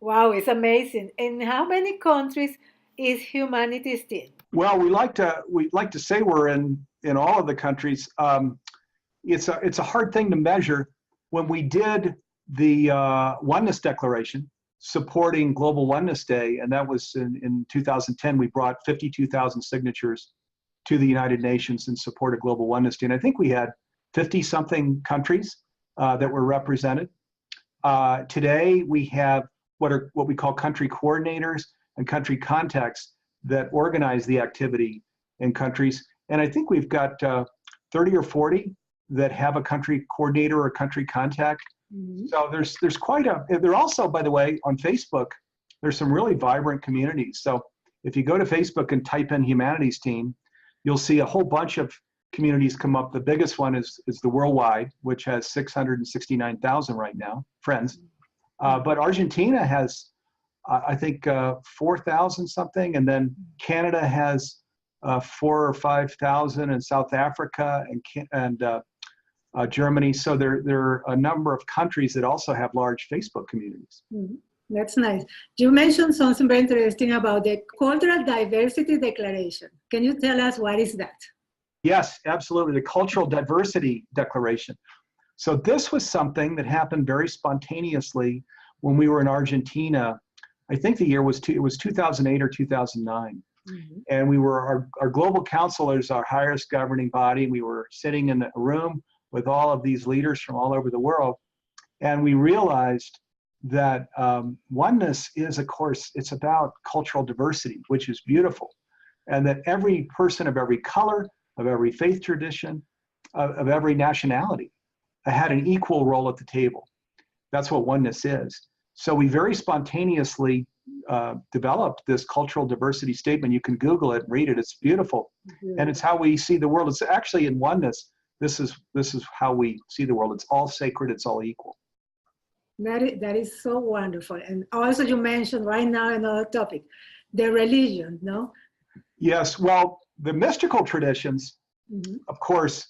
Wow, it's amazing. And how many countries is humanity still? Well, we like to say we're in all of the countries. It's a hard thing to measure. When we did the Oneness Declaration supporting Global Oneness Day, and that was in 2010, we brought 52,000 signatures to the United Nations in support of Global Oneness Day. And I think we had 50 something countries that were represented. Today, we have what we call country coordinators and country contacts that organize the activity in countries. And I think we've got 30 or 40 that have a country coordinator or a country contact. Mm-hmm. So there's quite a, there also, by the way, on Facebook, there's some really vibrant communities. So if you go to Facebook and type in Humanities Team, you'll see a whole bunch of communities come up. The biggest one is the Worldwide, which has 669,000 right now, friends. But Argentina has, I think, 4,000 something, and then Canada has 4,000 or 5,000, and South Africa and Germany. So there are a number of countries that also have large Facebook communities. Mm-hmm. That's nice. You mentioned something very interesting about the Cultural Diversity Declaration. Can you tell us what is that? Yes, absolutely. The Cultural Diversity Declaration. So this was something that happened very spontaneously when we were in Argentina. I think the year was it was 2008 or 2009. Mm-hmm. And we were, our global council is our highest governing body. We were sitting in a room with all of these leaders from all over the world. And we realized that oneness is, of course, it's about cultural diversity, which is beautiful. And that every person of every color, of every faith tradition, of every nationality had an equal role at the table. That's what oneness is. So we very spontaneously developed this cultural diversity statement. You can Google it, read it. It's beautiful. Mm-hmm. And it's how we see the world. It's actually in oneness. This is how we see the world. It's all sacred. It's all equal. That is so wonderful. And also you mentioned right now another topic, the religion, no? Yes. Well, the mystical traditions, mm-hmm. of course,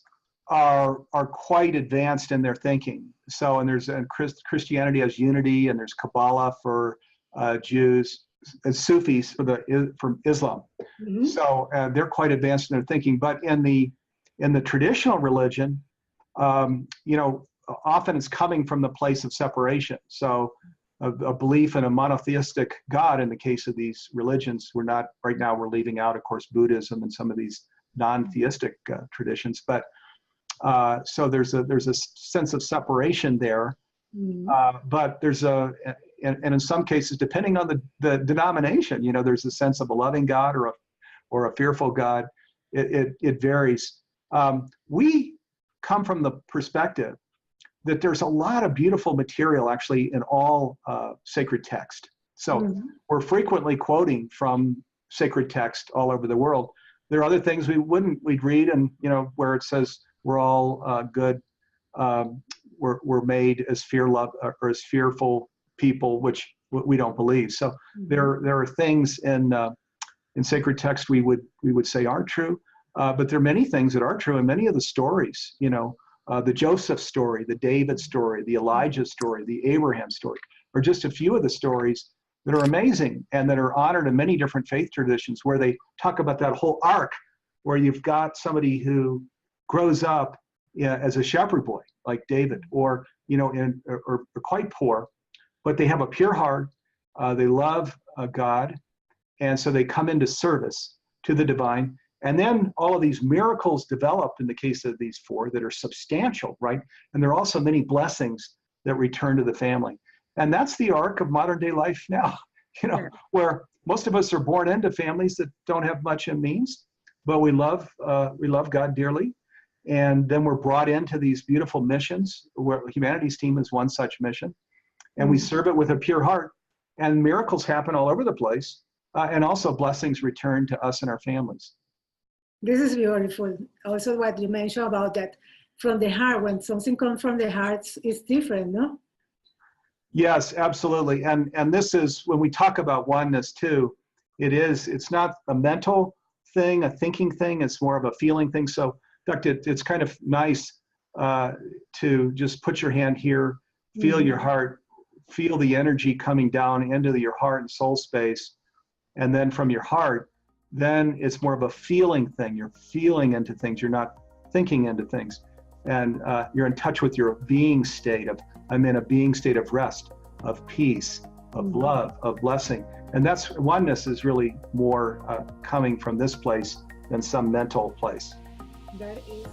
are quite advanced in their thinking. So, and there's Christianity has unity, and there's Kabbalah for Jews, and Sufis for Islam. Mm-hmm. So they're quite advanced in their thinking. But in the traditional religion, often it's coming from the place of separation. So a belief in a monotheistic God in the case of these religions. Right now we're leaving out, of course, Buddhism and some of these non-theistic traditions. But so there's a sense of separation there. But there's and in some cases, depending on the denomination, there's a sense of a loving God or a fearful God. It varies. We come from the perspective that there's a lot of beautiful material actually in all sacred text. So mm-hmm. we're frequently quoting from sacred text all over the world. There are other things we'd read, and where it says we're all good. We're made as or as fearful people, which we don't believe. So mm-hmm. there are things in sacred text we would say are true, but there are many things that are true, and many of the stories, the Joseph story, the David story, the Elijah story, the Abraham story, are just a few of the stories that are amazing and that are honored in many different faith traditions, where they talk about that whole arc, where you've got somebody who grows up as a shepherd boy, like David, or or quite poor, but they have a pure heart. They love God, and so they come into service to the divine. And then all of these miracles developed in the case of these four that are substantial, right? And there are also many blessings that return to the family. And that's the arc of modern day life now, where most of us are born into families that don't have much in means, but we love God dearly. And then we're brought into these beautiful missions, where Humanities Team is one such mission. And we serve it with a pure heart. And miracles happen all over the place. And also blessings return to us and our families. This is beautiful. Also what you mentioned about that from the heart, when something comes from the heart, it's different, no? Yes, absolutely. And this is, when we talk about oneness too, it's not a mental thing, a thinking thing, it's more of a feeling thing. So in fact, it's kind of nice to just put your hand here, feel mm-hmm. your heart, feel the energy coming down into your heart and soul space. And then from your heart, then it's more of a feeling thing. You're feeling into things. You're not thinking into things. And you're in touch with your being state of, I'm in a being state of rest, of peace, of love, of blessing. And that's, oneness is really more coming from this place than some mental place. That is